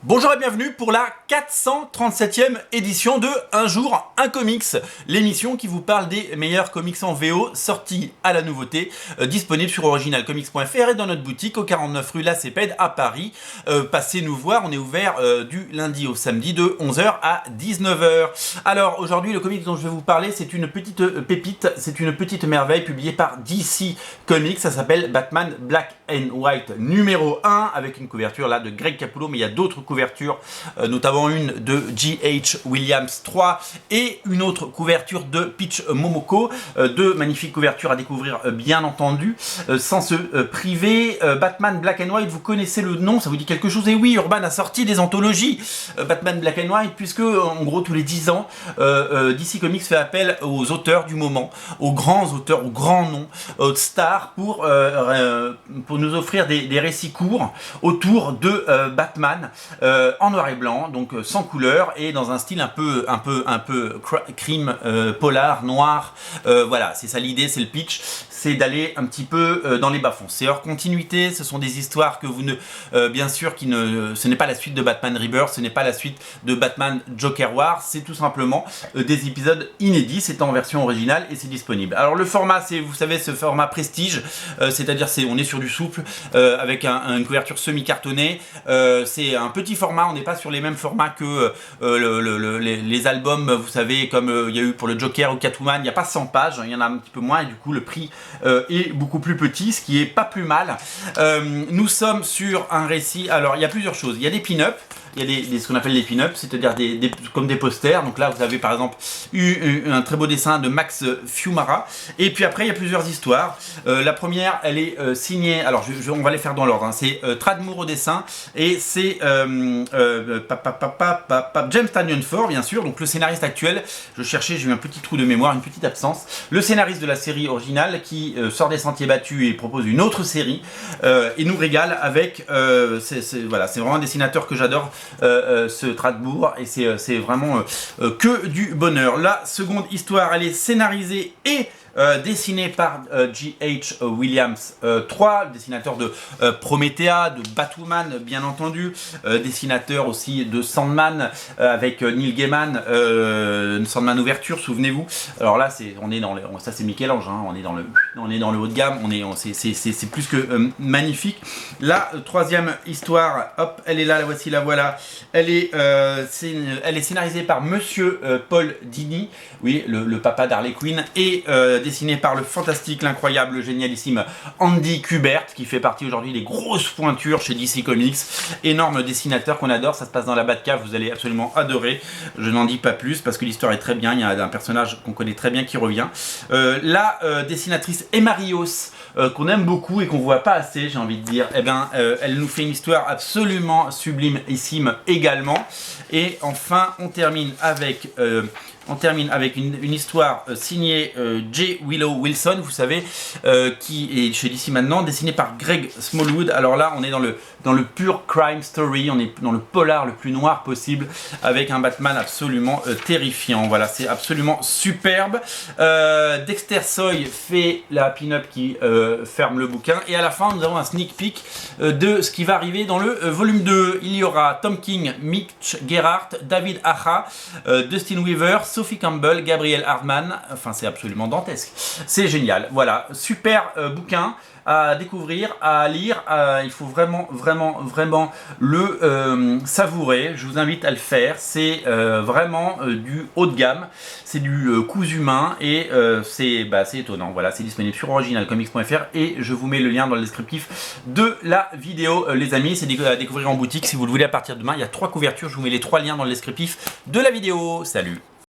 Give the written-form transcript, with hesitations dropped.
Bonjour et bienvenue pour la 437e édition de Un jour, un comics, l'émission qui vous parle des meilleurs comics en VO sortis à la nouveauté, disponible sur originalcomics.fr et dans notre boutique au 49 rue La Cépède à Paris. Passez nous voir, on est ouvert du lundi au samedi de 11h à 19h. Alors aujourd'hui le comics dont je vais vous parler, c'est une petite pépite, c'est une petite merveille publiée par DC Comics, ça s'appelle Batman Black and White numéro 1 avec une couverture là de Greg Capullo, mais il y a d'autres couvertures, notamment une de J.H. Williams 3 et une autre couverture de Peach Momoko, deux magnifiques couvertures à découvrir bien entendu, sans se priver. Batman Black and White, vous connaissez le nom, ça vous dit quelque chose? Et oui, Urban a sorti des anthologies Batman Black and White, puisque en gros tous les 10 ans DC Comics fait appel aux auteurs du moment, aux grands auteurs, aux grands noms, aux stars pour nous offrir des récits courts autour de Batman en noir et blanc, donc sans couleur et dans un style un peu crime, polar, noir. Voilà, c'est ça l'idée, c'est le pitch, c'est d'aller un petit peu dans les bas-fonds. C'est hors continuité, ce sont des histoires que vous ne, bien sûr, ce n'est pas la suite de Batman Rebirth, ce n'est pas la suite de Batman Joker War, c'est tout simplement des épisodes inédits, c'est en version originale et c'est disponible. Alors le format, c'est, vous savez, ce format prestige, c'est-à-dire on est sur du souple, avec une couverture semi-cartonnée, c'est un petit format, on n'est pas sur les mêmes formats que les albums, vous savez, comme il y a eu pour le Joker ou Catwoman, il n'y a pas 100 pages, il y en a un petit peu moins et du coup le prix est beaucoup plus petit, ce qui est pas plus mal. Nous sommes sur un récit, alors il y a plusieurs choses, il y a des pin-up, il y a ce qu'on appelle les pin-up, c'est-à-dire comme des posters. Donc là, vous avez par exemple un très beau dessin de Max Fiumara. Et puis après, il y a plusieurs histoires. La première, elle est signée, alors on va les faire dans l'ordre, hein. C'est Tradmour au dessin et c'est James Tynion IV, bien sûr, donc le scénariste actuel. Je cherchais, j'ai eu un petit trou de mémoire, une petite absence. Le scénariste de la série originale qui sort des sentiers battus et propose une autre série et nous régale avec, voilà, c'est vraiment un dessinateur que j'adore. Ce Tradmour et c'est vraiment que du bonheur. La seconde histoire, elle est scénarisée et dessiné par J.H. Williams 3, dessinateur de Promethea, de Batwoman bien entendu, dessinateur aussi de Sandman avec Neil Gaiman, Sandman ouverture, souvenez-vous. Alors là on est dans le, ça c'est Michel-Ange, hein, on est dans le haut de gamme, c'est plus que magnifique. La troisième histoire, hop, elle est là, la voici, la voilà. Elle est scénarisée par Monsieur Paul Dini, oui, le papa d'Harley Quinn, et dessiné par le fantastique, l'incroyable, le génialissime Andy Kubert, qui fait partie aujourd'hui des grosses pointures chez DC Comics. Énorme dessinateur qu'on adore, ça se passe dans la Batcave, vous allez absolument adorer. Je n'en dis pas plus parce que l'histoire est très bien, il y a un personnage qu'on connaît très bien qui revient. La dessinatrice Emma Rios, qu'on aime beaucoup et qu'on voit pas assez, j'ai envie de dire, eh bien, elle nous fait une histoire absolument sublimissime également. Et enfin, on termine avec une histoire signée J. Willow Wilson, vous savez, qui est chez DC maintenant, dessinée par Greg Smallwood. Alors là, on est dans le pur crime story, on est dans le polar le plus noir possible, avec un Batman absolument terrifiant. Voilà, c'est absolument superbe. Dexter Soy fait la pin-up qui ferme le bouquin. Et à la fin, nous avons un sneak peek de ce qui va arriver dans le volume 2. Il y aura Tom King, Mitch Gerhardt, David Aja, Dustin Weaver, Sophie Campbell, Gabriel Hardman, enfin c'est absolument dantesque, c'est génial, voilà, super bouquin à découvrir, à lire, il faut vraiment le savourer, je vous invite à le faire, c'est vraiment du haut de gamme, c'est du cousu humain et c'est étonnant, voilà, c'est disponible sur originalcomics.fr et je vous mets le lien dans le descriptif de la vidéo, les amis, c'est à découvrir en boutique si vous le voulez à partir de demain, il y a 3 couvertures, je vous mets les 3 liens dans le descriptif de la vidéo, salut.